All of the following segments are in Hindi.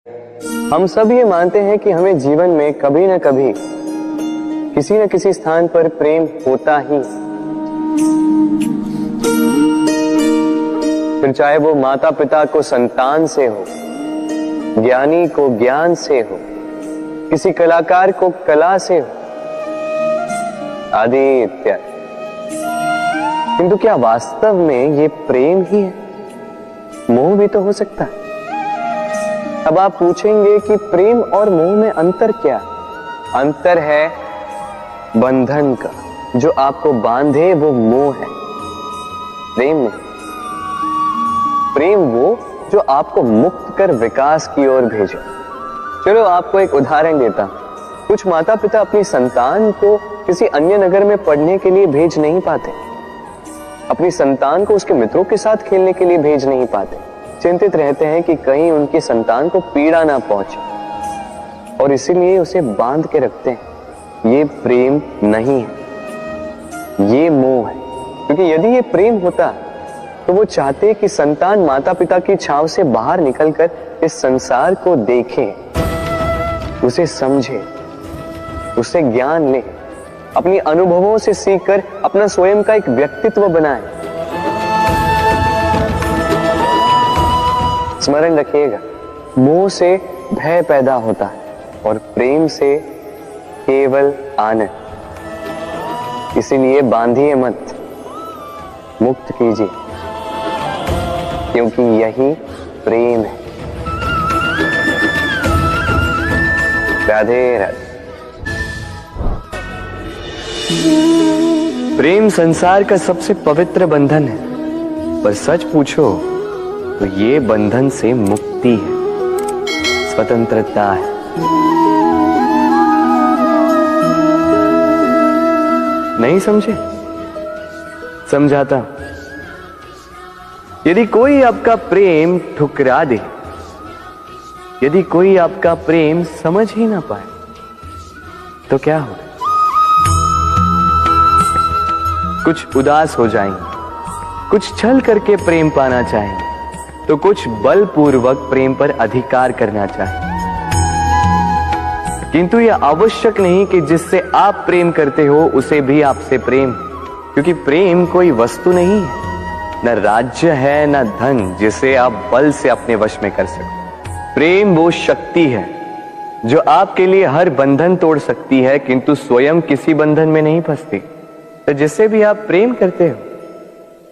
हम सब ये मानते हैं कि हमें जीवन में कभी न कभी किसी न किसी स्थान पर प्रेम होता ही, फिर चाहे वो माता पिता को संतान से हो, ज्ञानी को ज्ञान से हो, किसी कलाकार को कला से हो, आदि इत्यादि। किंतु क्या वास्तव में ये प्रेम ही है? मोह भी तो हो सकता है। अब आप पूछेंगे कि प्रेम और मोह में अंतर क्या? अंतर है बंधन का। जो आपको बांधे वो मोह है, प्रेम नहीं। प्रेम वो जो आपको मुक्त कर विकास की ओर भेजे। चलो आपको एक उदाहरण देता हूं। कुछ माता पिता अपनी संतान को किसी अन्य नगर में पढ़ने के लिए भेज नहीं पाते, अपनी संतान को उसके मित्रों के साथ खेलने के लिए भेज नहीं पाते। चिंतित रहते हैं कि कहीं उनकी संतान को पीड़ा ना पहुंचे, और इसीलिए उसे बांध के रखते हैं। ये प्रेम नहीं है, ये मोह है। क्योंकि यदि ये प्रेम होता तो वो चाहते कि संतान माता पिता की छांव से बाहर निकलकर इस संसार को देखे, उसे समझे, उससे ज्ञान ले, अपनी अनुभवों से सीखकर अपना स्वयं का एक व्यक्तित्व बनाए। स्मरण रखिएगा, मोह से भय पैदा होता है और प्रेम से केवल आनंद। इसीलिए बांधिए मत, मुक्त कीजिए, क्योंकि यही प्रेम है। राधे राधे। प्रेम संसार का सबसे पवित्र बंधन है, पर सच पूछो तो ये बंधन से मुक्ति है, स्वतंत्रता है। नहीं समझे? समझाता हूं। यदि कोई आपका प्रेम ठुकरा दे, यदि कोई आपका प्रेम समझ ही ना पाए, तो क्या होगा? कुछ उदास हो जाएंगे, कुछ छल करके प्रेम पाना चाहेंगे, तो कुछ बलपूर्वक प्रेम पर अधिकार करना चाहेंगे। किंतु यह आवश्यक नहीं कि जिससे आप प्रेम करते हो उसे भी आपसे प्रेम, क्योंकि प्रेम कोई वस्तु नहीं है, न राज्य है, न धन जिसे आप बल से अपने वश में कर सको। प्रेम वो शक्ति है जो आपके लिए हर बंधन तोड़ सकती है, किंतु स्वयं किसी बंधन में नहीं फंसती। तो जिससे भी आप प्रेम करते हो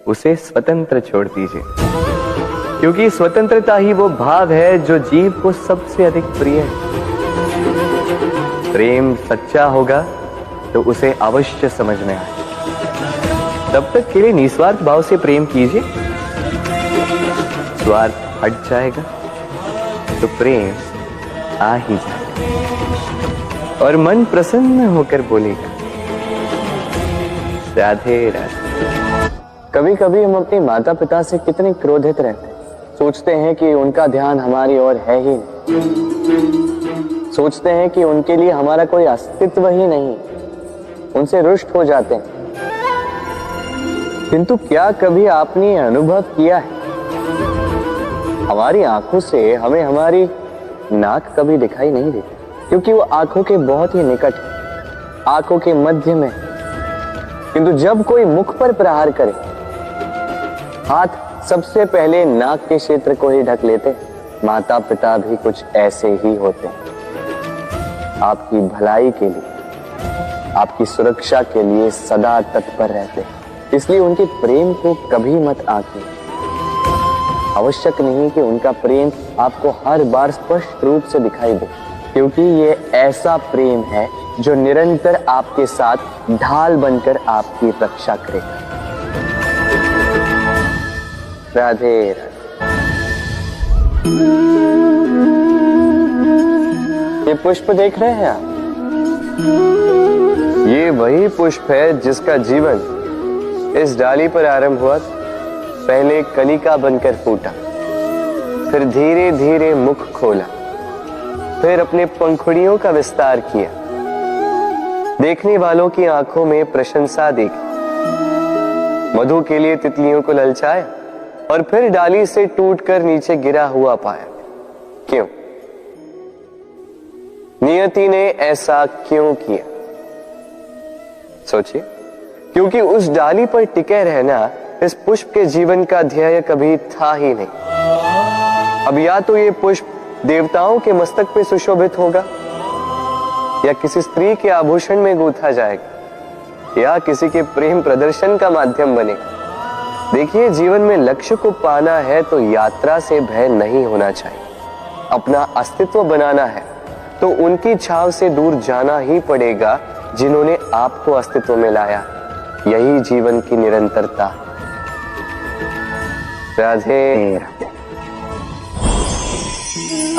उसे स्वतंत्र छोड़ दीजिए, क्योंकि स्वतंत्रता ही वो भाव है जो जीव को सबसे अधिक प्रिय है। प्रेम सच्चा होगा तो उसे अवश्य समझ में आए। तब तक के लिए निस्वार्थ भाव से प्रेम कीजिए। स्वार्थ हट जाएगा तो प्रेम आ ही जाएगा और मन प्रसन्न होकर बोलेगा, राधे राधे। कभी कभी हम अपने माता पिता से कितने क्रोधित रहते हैं। सोचते हैं कि उनका ध्यान हमारी ओर है ही नहीं, सोचते हैं कि उनके लिए हमारा कोई अस्तित्व ही नहीं, उनसे रुष्ट हो जाते हैं। किंतु क्या कभी आपने अनुभव किया है, हमारी आंखों से हमें हमारी नाक कभी दिखाई नहीं देती, क्योंकि वो आंखों के बहुत ही निकट है, आंखों के मध्य में। किंतु जब कोई मुख पर प्रहार करे, हाथ सबसे पहले नाक के क्षेत्र को ही ढक लेते। माता पिता भी कुछ ऐसे ही होते हैं, आपकी भलाई के लिए, आपकी सुरक्षा के लिए सदा तत्पर रहते हैं। इसलिए उनके प्रेम को कभी मत आंकें। आवश्यक नहीं कि उनका प्रेम आपको हर बार स्पष्ट रूप से दिखाई दे, क्योंकि ये ऐसा प्रेम है जो निरंतर आपके साथ ढाल बनकर आपकी रक्षा करेगा। राधे राधे। ये पुष्प देख रहे हैं आप? ये वही पुष्प है जिसका जीवन इस डाली पर आरंभ हुआ। पहले कलिका बनकर फूटा, फिर धीरे धीरे मुख खोला, फिर अपने पंखुड़ियों का विस्तार किया, देखने वालों की आंखों में प्रशंसा देखी, मधु के लिए तितलियों को ललचाया और फिर डाली से टूटकर नीचे गिरा हुआ पाया। क्यों? नियति ने ऐसा क्यों किया? सोचिए, क्योंकि उस डाली पर टिके रहना इस पुष्प के जीवन का ध्येय कभी था ही नहीं। अब या तो ये पुष्प देवताओं के मस्तक पे सुशोभित होगा, या किसी स्त्री के आभूषण में गूंथा जाएगा, या किसी के प्रेम प्रदर्शन का माध्यम बनेगा। देखिए, जीवन में लक्ष्य को पाना है तो यात्रा से भय नहीं होना चाहिए। अपना अस्तित्व बनाना है तो उनकी छाव से दूर जाना ही पड़ेगा जिन्होंने आपको अस्तित्व में लाया। यही जीवन की निरंतरता। राधे।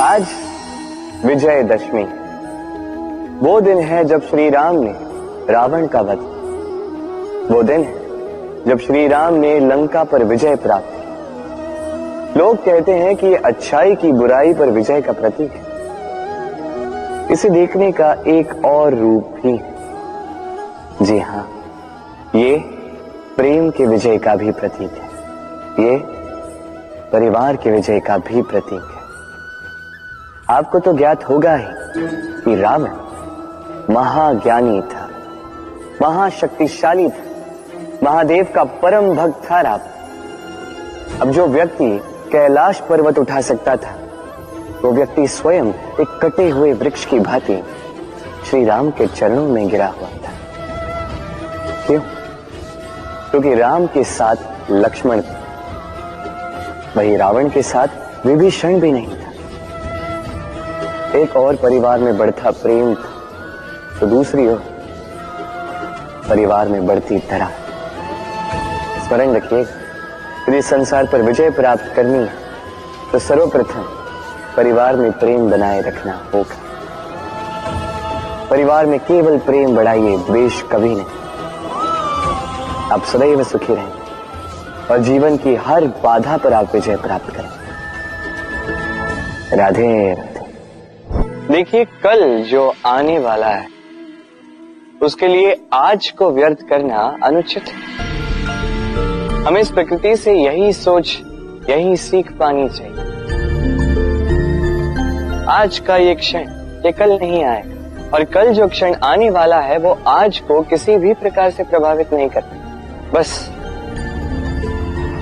आज विजयदशमी, वो दिन है जब श्री राम ने रावण का वध, वो दिन है जब श्री राम ने लंका पर विजय प्राप्त की। लोग कहते हैं कि ये अच्छाई की बुराई पर विजय का प्रतीक है। इसे देखने का एक और रूप भी है। जी हां, ये प्रेम के विजय का भी प्रतीक है। ये परिवार के विजय का भी प्रतीक है। आपको तो ज्ञात होगा ही कि रावण महाज्ञानी था, महाशक्तिशाली था, महादेव का परम भक्त था रावण। अब जो व्यक्ति कैलाश पर्वत उठा सकता था, वो व्यक्ति स्वयं एक कटे हुए वृक्ष की भांति श्री राम के चरणों में गिरा हुआ था। क्यों? क्योंकि राम के साथ लक्ष्मण था, वही रावण के साथ विभीषण भी नहीं था। एक और परिवार में बढ़ता प्रेम था, तो दूसरी ओर परिवार में बढ़ती तरह। स्मरण रखिए, यदि संसार पर विजय प्राप्त करनी है तो सर्वप्रथम परिवार में प्रेम बनाए रखना होगा। परिवार में केवल प्रेम बढ़ाइए, द्वेष कभी नहीं। आप सदैव सुखी रहेंगे और जीवन की हर बाधा पर आप विजय प्राप्त करें। राधे राधे। देखिए, कल जो आने वाला है उसके लिए आज को व्यर्थ करना अनुचित है। हमें इस प्रकृति से यही सोच, यही सीख पानी चाहिए। आज का ये क्षण ये कल नहीं आएगा, और कल जो क्षण आने वाला है वो आज को किसी भी प्रकार से प्रभावित नहीं करता। बस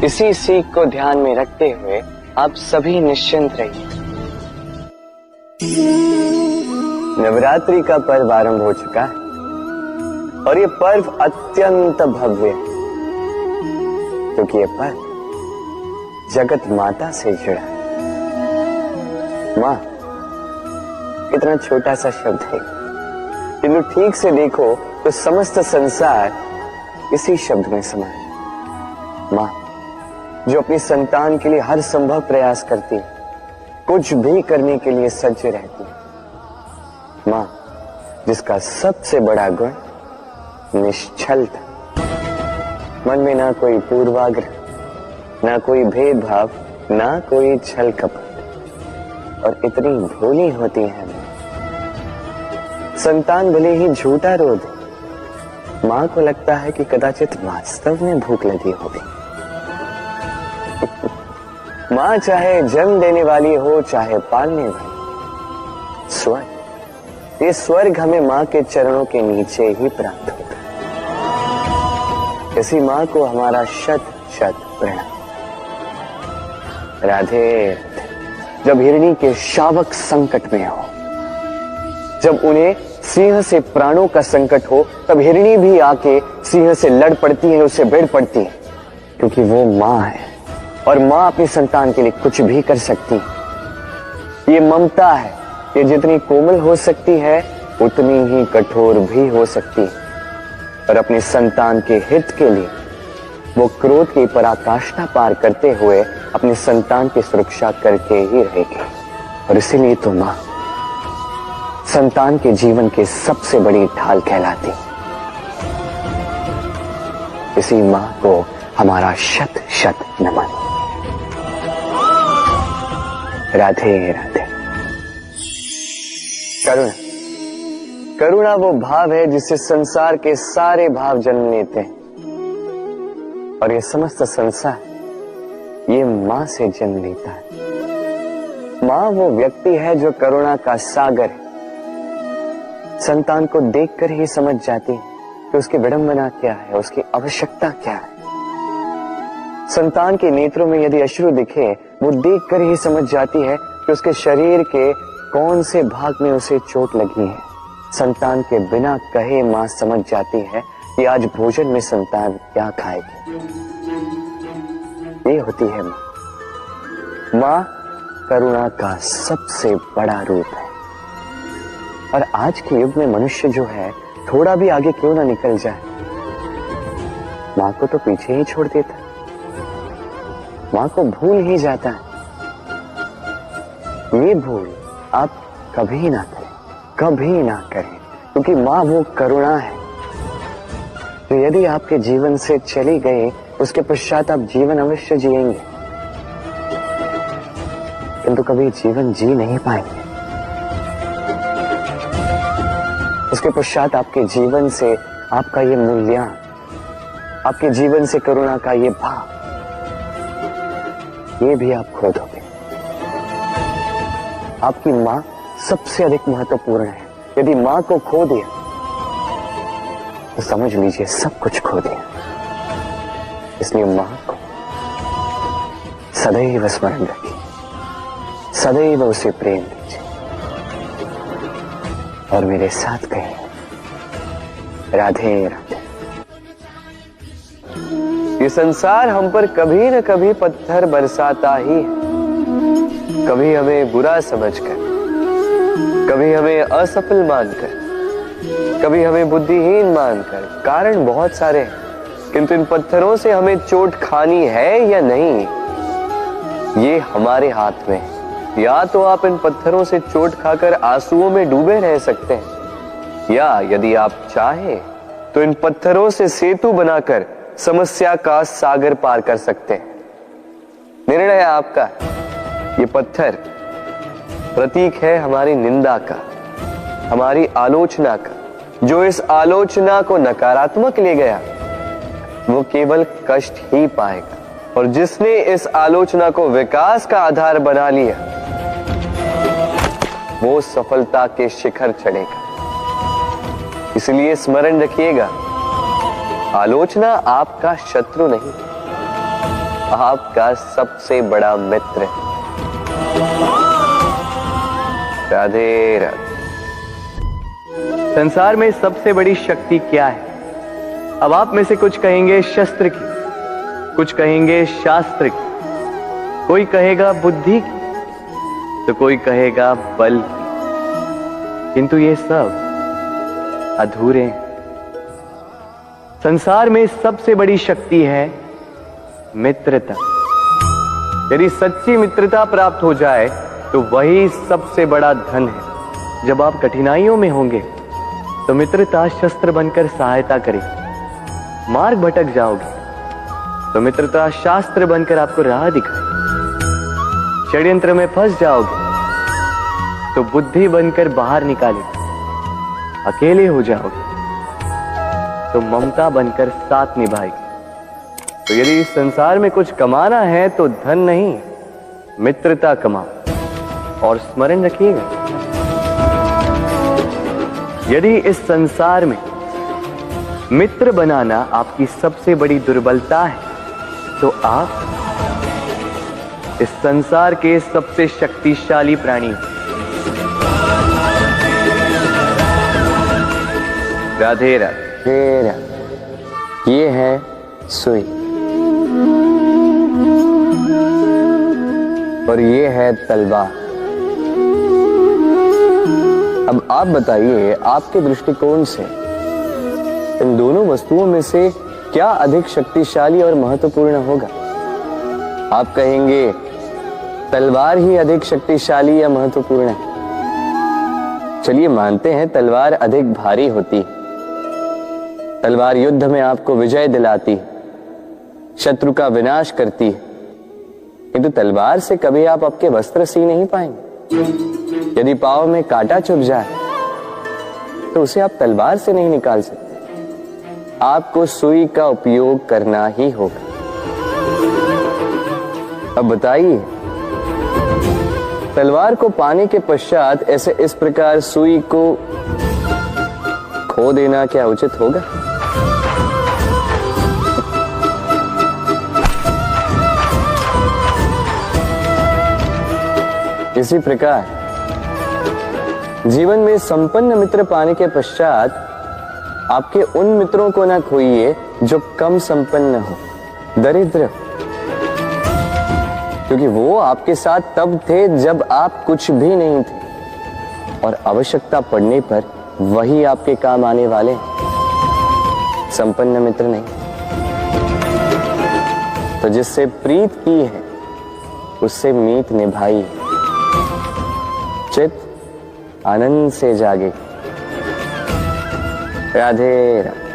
इसी सीख को ध्यान में रखते हुए आप सभी निश्चिंत रहिए। नवरात्रि का पर्व आरंभ हो चुका है और ये पर्व अत्यंत भव्य है, क्योंकि ये पर्व जगत माता से जुड़ा है। मां कितना छोटा सा शब्द है, किंतु ठीक से देखो तो समस्त संसार इसी शब्द में समा है। मां जो अपनी संतान के लिए हर संभव प्रयास करती है, कुछ भी करने के लिए सज्ज रहती है। मां जिसका सबसे बड़ा गुण निश्चलता, मन में ना कोई पूर्वाग्रह, ना कोई भेदभाव, ना कोई छल कपट, और इतनी भोली होती है। संतान भले ही झूठा रो दे, मां को लगता है कि कदाचित वास्तव में भूख लगी होगी। मां चाहे जन्म देने वाली हो, चाहे पालने वाली, स्वर्ग, ये स्वर्ग हमें मां के चरणों के नीचे ही प्राप्त होता है। इसी मां को हमारा शत शत प्रणाम। राधे राधे। जब हिरणी के शावक संकट में हो, जब उन्हें सिंह से प्राणों का संकट हो, तब हिरणी भी आके सिंह से लड़ पड़ती है, उससे भिड़ पड़ती है, क्योंकि वो मां है और मां अपनी संतान के लिए कुछ भी कर सकती है। ये ममता है, ये जितनी कोमल हो सकती है उतनी ही कठोर भी हो सकती है, और अपनी संतान के हित के लिए वो क्रोध की पराकाष्ठा पार करते हुए अपनी संतान की सुरक्षा करके ही रहेगी। और इसीलिए तो मां संतान के जीवन की सबसे बड़ी ढाल कहलाती। इसी मां को हमारा शत शत नमन। राधे राधे। करुणा, करुणा वो भाव है जिससे संसार के सारे भाव जन्म लेते हैं, और ये समस्त संसार ये मां से जन्म लेता है। मां वो व्यक्ति है जो करुणा का सागर है, संतान को देखकर ही समझ जाती है कि उसकी विडंबना क्या है, उसकी आवश्यकता क्या है। संतान के नेत्रों में यदि अश्रु दिखे, वो देखकर ही समझ जाती है कि उसके शरीर के कौन से भाग में उसे चोट लगी है। संतान के बिना कहे मां समझ जाती है कि आज भोजन में संतान क्या खाएगी। ये होती है मां। मां करुणा का सबसे बड़ा रूप है। और आज के युग में मनुष्य जो है, थोड़ा भी आगे क्यों ना निकल जाए, मां को तो पीछे ही छोड़ देता है, मां को भूल ही जाता है। ये भूल आप कभी ना करें, कभी ना करें, क्योंकि मां वो करुणा है जो यदि आपके जीवन से चली गई, उसके पश्चात आप जीवन अवश्य जिएंगे, किंतु कभी जीवन जी नहीं पाएंगे। उसके पश्चात आपके जीवन से आपका ये मूल्यांकन, आपके जीवन से करुणा का ये भाव, ये भी आप खो दोगे। आपकी मां सबसे अधिक महत्वपूर्ण है। यदि मां को खो दिया तो समझ लीजिए सब कुछ खो दिया। इसलिए मां को सदैव स्मरण रखिए, सदैव उसे प्रेम कीजिए और मेरे साथ कहिए राधे राधे। ये संसार हम पर कभी न कभी पत्थर बरसाता ही है, कभी हमें बुरा समझकर, कभी हमें असफल मानकर, कभी हमें बुद्धिहीन मानकर। कारण बहुत सारे हैं, किंतु इन पत्थरों से हमें चोट खानी है या नहीं, ये हमारे हाथ में है। या तो आप इन पत्थरों से चोट खाकर आंसुओं में डूबे रह सकते हैं, या यदि आप चाहें तो इन पत्थरों से सेतु बनाकर समस्या का सागर पार कर सकते हैं। निर्णय आपका। ये पत्थर प्रतीक है हमारी निंदा का, हमारी आलोचना का। जो इस आलोचना को नकारात्मक ले गया वो केवल कष्ट ही पाएगा, और जिसने इस आलोचना को विकास का आधार बना लिया वो सफलता के शिखर चढ़ेगा। इसलिए स्मरण रखिएगा, आलोचना आपका शत्रु नहीं, आपका सबसे बड़ा मित्र है। राधे राधे। संसार में सबसे बड़ी शक्ति क्या है? अब आप में से कुछ कहेंगे शस्त्र की, कुछ कहेंगे शास्त्र की, कोई कहेगा बुद्धि की, तो कोई कहेगा बल की। किंतु ये सब अधूरे हैं। संसार में सबसे बड़ी शक्ति है मित्रता। यदि सच्ची मित्रता प्राप्त हो जाए तो वही सबसे बड़ा धन है। जब आप कठिनाइयों में होंगे तो मित्रता शस्त्र बनकर सहायता करेगी। मार्ग भटक जाओगे तो मित्रता शास्त्र बनकर आपको राह दिखाए। षड्यंत्र में फंस जाओगे तो बुद्धि बनकर बाहर निकाले। अकेले हो जाओगे तो ममता बनकर साथ निभाएगी। तो यदि इस संसार में कुछ कमाना है तो धन नहीं, मित्रता कमाओ। और स्मरण रखिएगा, यदि इस संसार में मित्र बनाना आपकी सबसे बड़ी दुर्बलता है तो आप इस संसार के सबसे शक्तिशाली प्राणी। राधे राधे। ये है सुई और ये है तलवार। अब आप बताइए, आपके दृष्टिकोण से इन दोनों वस्तुओं में से क्या अधिक शक्तिशाली और महत्वपूर्ण होगा? आप कहेंगे तलवार ही अधिक शक्तिशाली या महत्वपूर्ण है। चलिए मानते हैं तलवार अधिक भारी होती है। तलवार युद्ध में आपको विजय दिलाती है, शत्रु का विनाश करती है, किंतु तलवार से कभी आप आपके वस्त्र सी नहीं पाएंगे। यदि पांव में कांटा चुभ जाए तो उसे आप तलवार से नहीं निकाल सकते, आपको सुई का उपयोग करना ही होगा। अब बताइए, तलवार को पाने के पश्चात ऐसे इस प्रकार सुई को खो देना क्या उचित होगा? इसी प्रकार जीवन में संपन्न मित्र पाने के पश्चात आपके उन मित्रों को ना खोइए जो कम संपन्न हो, दरिद्र हो, क्योंकि वो आपके साथ तब थे जब आप कुछ भी नहीं थे, और आवश्यकता पड़ने पर वही आपके काम आने वाले हैं, संपन्न मित्र नहीं। तो जिससे प्रीत की है उससे मीत निभाई है, चित आनंद से जागे। राधे राधे।